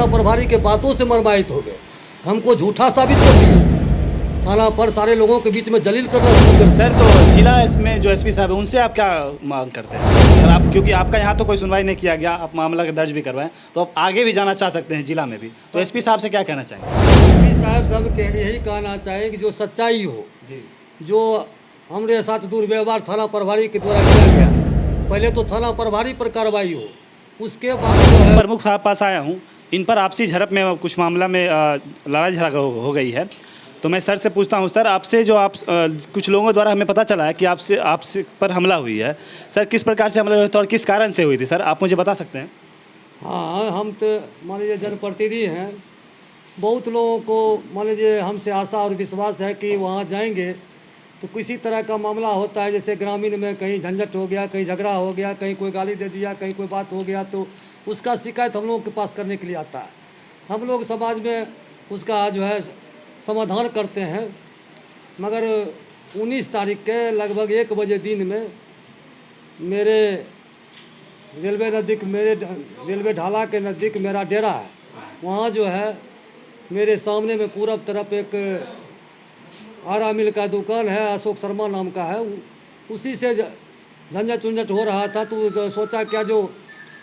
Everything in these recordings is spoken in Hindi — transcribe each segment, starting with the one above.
थाना प्रभारी के बातों से मर्माहित हो गए। हमको झूठा साबित कर दिया, थाना पर सारे लोगों के बीच में जलील करना शुरू कर दिया। सर तो जिला इसमें जो एसपी साहब है उनसे आप क्या मांग करते हैं? अगर आप, क्योंकि आपका यहाँ तो कोई सुनवाई नहीं किया गया, आप मामला दर्ज भी करवाएं, तो आप आगे भी जाना चाह सकते हैं जिला में भी, तो एसपी साहब से क्या कहना चाहेंगे? एसपी साहब सब के यही कहना चाहिए कि जो सच्चाई हो, जी जो हमारे साथ दुर्व्यवहार थाना प्रभारी के द्वारा किया गया है, पहले तो थाना प्रभारी पर कार्रवाई हो, उसके बाद जो है प्रमुख साहब पास आया हूँ, इन पर आपसी झड़प में कुछ मामला में लड़ाई झगड़ा हो गई है, तो मैं सर से पूछता हूँ, सर आपसे जो आप कुछ लोगों द्वारा हमें पता चला है कि आपसे पर हमला हुई है, सर किस प्रकार से हमला हुआ था और किस कारण से हुई थी, सर आप मुझे बता सकते हैं? हाँ, हम तो मान लीजिए जनप्रतिनिधि हैं, बहुत लोगों को मान लीजिए हमसे आशा और विश्वास है कि वहाँ जाएंगे तो किसी तरह का मामला होता है, जैसे ग्रामीण में कहीं झंझट हो गया, कहीं झगड़ा हो गया, कहीं कोई गाली दे दिया, कहीं कोई बात हो गया, तो उसका शिकायत हम लोगों के पास करने के लिए आता है। हम लोग समाज में उसका जो है समाधान करते हैं। मगर 19 तारीख के लगभग 1 बजे दिन में मेरे रेलवे ढाला के नज़दीक मेरा डेरा है, वहाँ जो है मेरे सामने में पूरब तरफ एक आरा मिल का दुकान है, अशोक शर्मा नाम का है, उसी से झंझट उंझट हो रहा था। तो सोचा क्या जो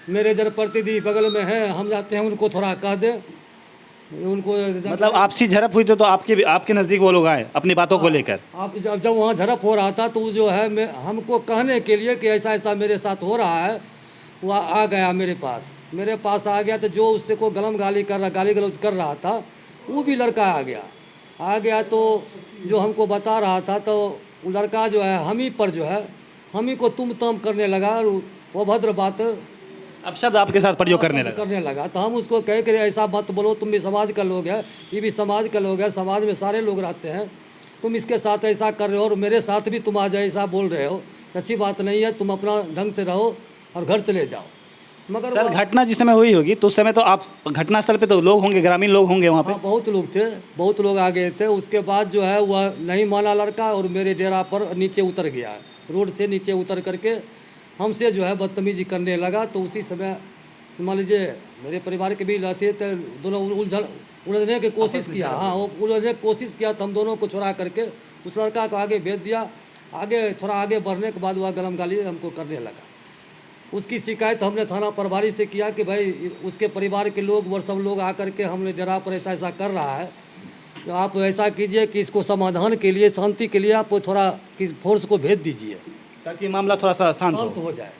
मेरे जनप्रतिनिधि बगल में है, हम जाते हैं उनको थोड़ा कह दें, उनको मतलब आपसी झड़प हुई तो आपके नज़दीक वो लोग आए अपनी बातों को लेकर? आप जब वहाँ झड़प हो रहा था तो जो है मैं हमको कहने के लिए कि ऐसा ऐसा मेरे साथ हो रहा है, वो आ गया मेरे पास आ गया। तो जो उससे को गाली गलौज कर रहा था वो भी लड़का आ गया तो जो हमको बता रहा था, तो वो लड़का जो है हम ही पर जो है हम ही को तुम तम करने लगा, वो भद्र बात अब शब्द आपके साथ प्रयोग करने लगा। तो हम उसको कहे कि ऐसा मत बोलो, तुम भी समाज का लोग है, ये भी समाज का लोग है, समाज में सारे लोग रहते हैं, तुम इसके साथ ऐसा कर रहे हो और मेरे साथ भी तुम आज ऐसा बोल रहे हो, अच्छी बात नहीं है, तुम अपना ढंग से रहो और घर चले जाओ। मगर सर घटना जिस समय हुई होगी तो उस समय तो आप घटनास्थल पे तो लोग होंगे, ग्रामीण लोग होंगे वहाँ पे? हाँ, बहुत लोग आ गए थे। उसके बाद जो है वह नहीं माना लड़का और मेरे डेरा पर नीचे उतर गया, रोड से नीचे उतर करके हमसे जो है बदतमीजी करने लगा। तो उसी समय मान लीजिए मेरे परिवार के भी रहते थे, दोनों उलझने की कोशिश किया। हाँ, वो उलझने की कोशिश किया तो हम दोनों को छुड़ा करके उस लड़का को आगे भेज दिया। थोड़ा आगे बढ़ने के बाद वह गलम गाली हमको करने लगा। उसकी शिकायत हमने थाना प्रभारी से किया कि भाई उसके परिवार के लोग वो सब लोग आकर के हमने डेरा पर ऐसा ऐसा कर रहा है, तो आप ऐसा कीजिए कि इसको समाधान के लिए, शांति के लिए आप थोड़ा फोर्स को भेज दीजिए ताकि मामला थोड़ा सा शांत हो जाए।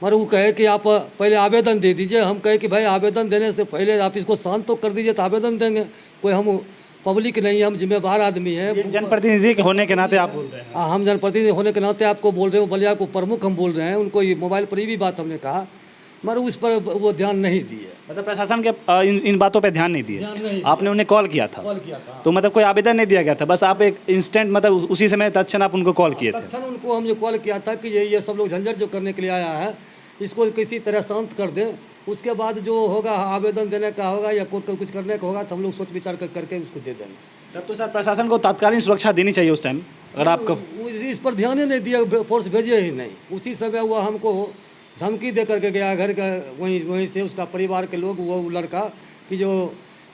मगर वो कहे कि आप पहले आवेदन दे दीजिए। हम कहे कि भाई आवेदन देने से पहले आप इसको शांत तो कर दीजिए तो आवेदन देंगे। कोई हम पब्लिक नहीं है, हम जिम्मेदार आदमी हैं, जनप्रतिनिधि होने के नाते आप बोल रहे हैं? हम जनप्रतिनिधि होने के नाते आपको बोल रहे हैं, बलिया को प्रमुख हम बोल रहे हैं। उनको ये मोबाइल पर भी बात हमने कहा, मगर उस पर वो ध्यान नहीं दिए। मतलब प्रशासन के इन बातों पे ध्यान नहीं दिए। आपने उन्हें कॉल किया था? तो मतलब कोई आवेदन नहीं दिया गया था, बस आप एक इंस्टेंट मतलब उसी समय तत्क्षण आप उनको कॉल किए थे? तत्क्षण उनको हमने कॉल किया था कि ये सब लोग झंझट जो करने के लिए आया है, इसको किसी तरह शांत कर दें। उसके बाद जो होगा आवेदन देने का होगा या कुछ करने का होगा तो हम लोग सोच विचार करके उसको दे देंगे। तब तो सर प्रशासन को तात्कालीन सुरक्षा देनी चाहिए उस टाइम, अगर आपको इस पर ध्यान ही नहीं दिया, फोर्स भेजे ही नहीं। उसी समय हुआ हमको धमकी दे करके गया घर का, वहीं से उसका परिवार के लोग, वो लड़का कि जो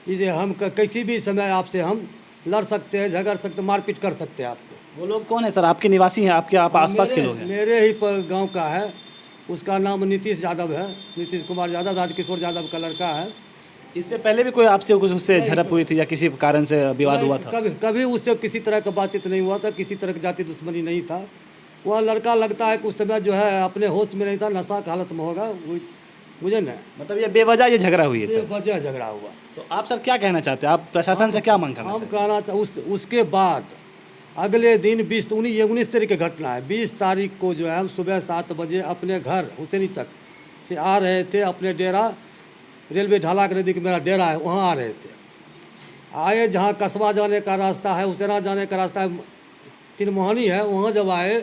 ये हम किसी भी समय आपसे हम लड़ सकते हैं, झगड़ सकते, मारपीट कर सकते हैं आपको। वो लोग कौन है सर? आपके निवासी हैं? आपके आसपास के लोग हैं? मेरे ही गांव का है, उसका नाम नीतीश यादव है, नीतीश कुमार यादव, राजकिशोर यादव का लड़का है। इससे पहले भी कोई आपसे कुछ उससे झड़प हुई थी या किसी कारण से विवाद हुआ था? कभी उससे किसी तरह का बातचीत नहीं हुआ था, किसी तरह की जाति दुश्मनी नहीं था। वह लड़का लगता है कि उस समय जो है अपने होश में नहीं था, नशा की हालत में होगा, मुझे न मतलब ये बेवजह ये झगड़ा हुई है सर? बेवजह झगड़ा हुआ। तो आप सर क्या कहना चाहते हैं? आप प्रशासन से क्या मांग करना हम कहना उसके बाद अगले दिन 19 तारीख की घटना है। 20 तारीख को जो है हम सुबह 7 बजे अपने घर हुसैनी चक से आ रहे थे, अपने डेरा रेलवे ढाला के नज़दीक मेरा डेरा है, वहाँ आ रहे थे। आए जहाँ कस्बा जाने का रास्ता है, हुसैना जाने का रास्ता है, 3 मोहनी है, वहाँ जब आए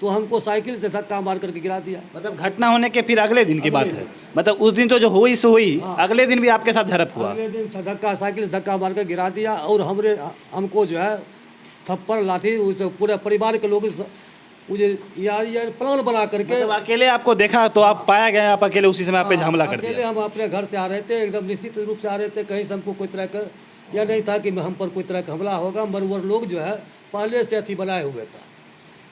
तो हमको साइकिल से धक्का मार करके गिरा दिया। मतलब घटना होने के फिर अगले दिन की बात है? मतलब उस दिन तो जो हुई सो हुई, अगले दिन भी आपके साथ झड़प हुआ? अगले दिन साइकिल से धक्का मार कर गिरा दिया और हमको जो है थप्पड़ लाठी, उस पूरे परिवार के लोग मुझे यार प्लान बना करके मतलब अकेले आपको देखा तो आप पाया गया, आप अकेले उसी समय आप पे हमला कर अकेले दिया। हम अपने घर से आ रहे थे, एकदम निश्चित रूप से आ रहे थे, कहीं से हमको कोई तरह का यह नहीं था कि हम पर कोई तरह का हमला होगा। मरुवर लोग जो है पहले से अथी बनाए हुए था।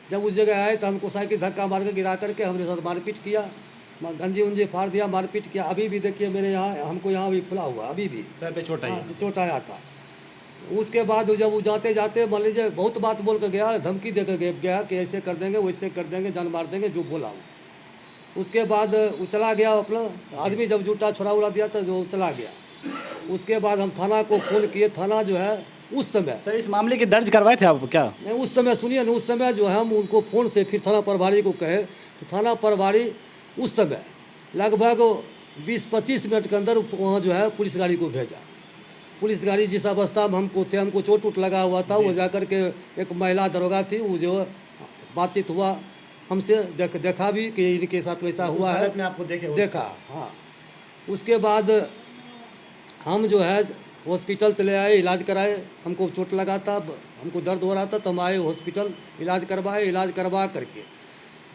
जब उस जगह आए तो हमको साइकिल धक्का मार के गिरा करके हमने साथ मारपीट किया, गंजी उंजी फाड़ दिया, मारपीट किया। अभी भी देखिए मेरे यहाँ, हमको यहाँ भी फुला हुआ, अभी भी सर पे चोट आई है। चोट आया था। उसके बाद जब वो जाते जाते मान लीजिए बहुत बात बोल कर गया, धमकी दे कर गया कि ऐसे कर देंगे, वैसे कर देंगे, जान मार देंगे, जो बोला वो। उसके बाद वो चला गया अपना आदमी, जब जूटा छोड़ा उड़ा दिया था जो चला गया। उसके बाद हम थाना को फ़ोन किए। थाना जो है उस समय, सर इस मामले की दर्ज करवाए थे आप क्या? नहीं उस समय सुनिए ना, उस समय जो है हम उनको फ़ोन से फिर थाना प्रभारी को कहे तो थाना प्रभारी उस समय लगभग 20-25 मिनट के अंदर वहाँ जो है पुलिस गाड़ी को भेजा। पुलिस गाड़ी जिस अवस्था में हमको थे, हमको चोट उट लगा हुआ था, वो जाकर के एक महिला दरोगा थी, वो जो बातचीत हुआ हमसे, देखा भी कि इनके साथ वैसा हुआ है, में आपको देखा। हाँ, उसके बाद हम जो है हॉस्पिटल चले आए, इलाज कराए। हमको चोट लगा था, हमको दर्द हो रहा था, तो हम आए हॉस्पिटल, इलाज करवाए। इलाज करवा करके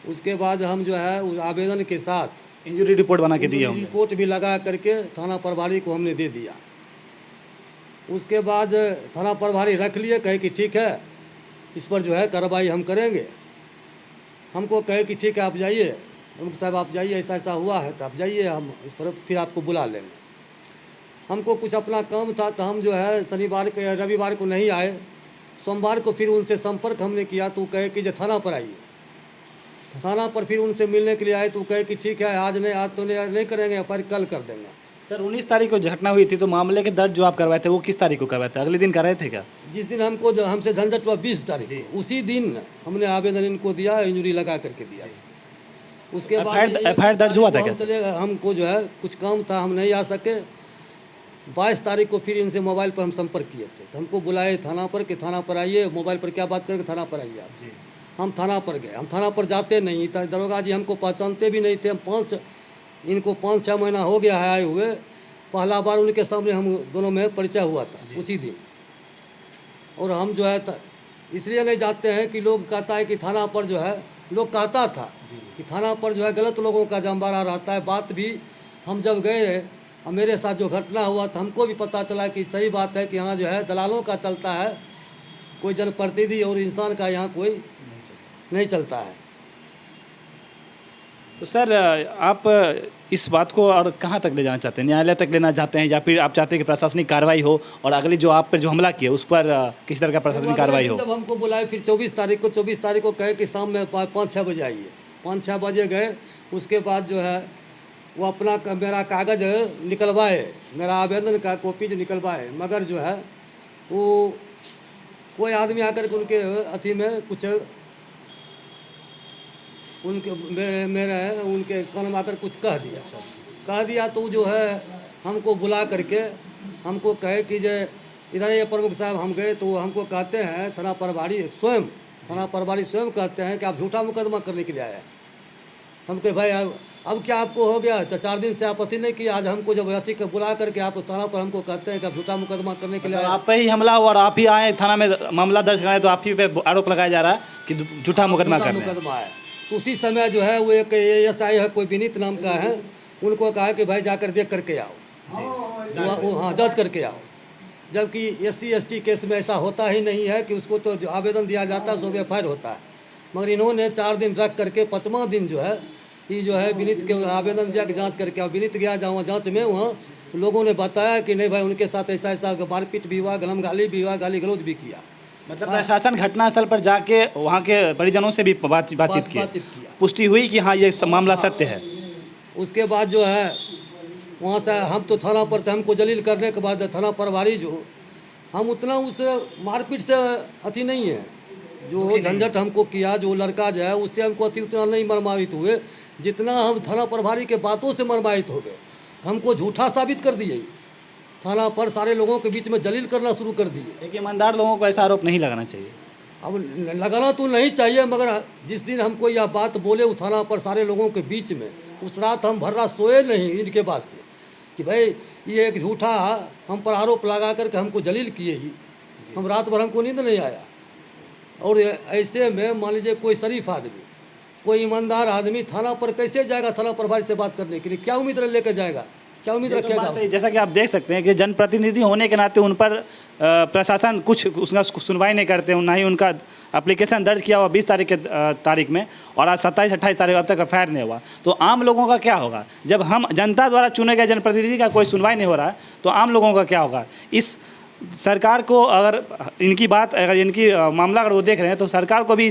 उसके बाद हम जो है उस आवेदन के साथ इंजरी रिपोर्ट बना के दिया होंगे। रिपोर्ट भी लगा करके थाना प्रभारी को हमने दे दिया। उसके बाद थाना प्रभारी रख लिए, कहे कि ठीक है इस पर जो है कार्रवाई हम करेंगे। हमको कहे कि ठीक है आप जाइए, प्रमुख साहब आप जाइए, ऐसा ऐसा हुआ है तो आप जाइए, हम इस पर फिर आपको बुला लेंगे। हमको कुछ अपना काम था तो हम जो है शनिवार के रविवार को नहीं आए। सोमवार को फिर उनसे संपर्क हमने किया तो कहे कि जो थाना पर आइए। थाना पर फिर उनसे मिलने के लिए आए तो कहे कि ठीक है आज नहीं, आज तो नहीं करेंगे, पर कल कर देंगे। सर 19 तारीख को घटना हुई थी, तो मामले के दर्ज जो आप करवाए थे वो किस तारीख को करवाए थे? अगले दिन कर रहे थे क्या? जिस दिन हमको जो हमसे झंझट हुआ 20 तारीख को, उसी दिन हमने आवेदन इनको दिया, इंजरी लगा करके दिया था। उसके बाद एफआईआर दर्ज हुआ था क्या? हमको जो है कुछ काम था, हम नहीं आ सके। 22 तारीख को फिर इनसे मोबाइल पर हम संपर्क किए थे, तो हमको बुलाए थाना पर कि थाना पर आइए, मोबाइल पर क्या बात करेंगे, थाना पर आइए आप। हम थाना पर गए। हम थाना पर जाते नहीं, दरोगा जी हमको पहचानते भी नहीं थे। हम इनको 5-6 महीना हो गया है आए हुए। पहला बार उनके सामने हम दोनों में परिचय हुआ था उसी दिन। और हम जो है इसलिए नहीं जाते हैं कि लोग कहता है कि थाना पर जो है, लोग कहता था कि थाना पर जो है गलत लोगों का जमबारा रहता है। बात भी हम जब गए और मेरे साथ जो घटना हुआ था, हमको भी पता चला कि सही बात है कि यहाँ जो है दलालों का चलता है, कोई जनप्रतिनिधि और इंसान का यहाँ कोई नहीं चलता है। तो सर आप इस बात को और कहाँ तक ले जाना चाहते हैं? न्यायालय तक लेना चाहते हैं, या फिर आप चाहते हैं कि प्रशासनिक कार्रवाई हो और अगली जो आप पर जो हमला किया उस पर किसी तरह का प्रशासनिक कार्रवाई हो? जब हमको बुलाए फिर 24 तारीख को कहे कि शाम में 5-6 बजे आइए। 5-6 बजे गए। उसके बाद जो है वो अपना मेरा कागज़ निकलवाए, मेरा आवेदन का कॉपी जो निकलवाए, मगर जो है वो कोई आदमी आकर के उनके अथी में कुछ उनके कान में आकर कुछ कह दिया तो जो है हमको बुला करके हमको कहे कि जे इधर ये प्रमुख साहब। हम गए तो हमको कहते हैं थाना प्रभारी स्वयं कहते हैं कि आप झूठा मुकदमा करने के लिए आए हैं। हम कहे भाई अब क्या आपको हो गया? 4 दिन से आप अथी नहीं किया, आज हमको जब अथी को बुला करके आप थाना पर हमको कहते हैं कि आप झूठा मुकदमा करने के लिए आए। आप पे ही हमला हुआ और आप ही आए थाना में मामला दर्ज कराए, तो आप ही पे आरोप लगाया जा रहा है कि झूठा मुकदमा कर रहे हैं। है। तो उसी समय जो है वो एक ASI है, कोई विनीत नाम का है, उनको कहा कि भाई जाकर देख करके आओ। हाँ, जांच करके आओ। जबकि SC ST केस में ऐसा होता ही नहीं है कि उसको तो जो आवेदन दिया जाता है उसको FIR होता है। मगर इन्होंने 4 दिन रख करके 5वां दिन जो है ये जो है विनीत के आवेदन दिया कि जांच करके आओ। विनीत गया जहाँ जांच में, वहाँ तो लोगों ने बताया कि नहीं भाई उनके साथ ऐसा ऐसा मारपीट भी हुआ, गलमगाली भी हुआ, गाली गलौज भी किया। मतलब प्रशासन घटनास्थल पर जाके वहाँ के परिजनों से भी बातचीत किया, पुष्टि हुई कि हाँ ये मामला सत्य है। उसके बाद जो है वहाँ से हम तो थाना पर से हमको जलील करने के बाद थाना प्रभारी जो, हम उतना उस मारपीट से अति नहीं है, जो झंझट हमको किया, जो लड़का जो है उससे हमको अति उतना नहीं मर्मावित हुए जितना हम थाना प्रभारी के बातों से मर्मावित हो गए। हमको झूठा साबित कर दिए, थाना पर सारे लोगों के बीच में जलील करना शुरू कर दिए। एक ईमानदार लोगों को ऐसा आरोप नहीं लगाना चाहिए। अब लगाना तो नहीं चाहिए, मगर जिस दिन हमको यह बात बोले वो थाना पर सारे लोगों के बीच में, उस रात हम भर रात सोए नहीं इनके बात से कि भाई ये एक झूठा हम पर आरोप लगा करके हमको जलील किए ही। हम रात भर हमको नींद नहीं आया। और ऐसे में मान लीजिए कोई शरीफ आदमी, कोई ईमानदार आदमी थाना पर कैसे जाएगा? थाना प्रभारी से बात करने के लिए क्या उम्मीद लेकर जाएगा? क्या उम्मीद ये तो रखेगा? बात सही। जैसा कि आप देख सकते हैं कि जनप्रतिनिधि होने के नाते उन पर प्रशासन कुछ उसका सुनवाई नहीं करते, ना ही उनका एप्लीकेशन दर्ज किया हुआ 20 तारीख में, और आज 27-28 तारीख अब तक एफआईआर नहीं हुआ। तो आम लोगों का क्या होगा? जब हम जनता द्वारा चुने गए जनप्रतिनिधि का कोई सुनवाई नहीं हो रहा है तो आम लोगों का क्या होगा? इस सरकार को अगर इनकी मामला अगर वो देख रहे हैं तो सरकार को भी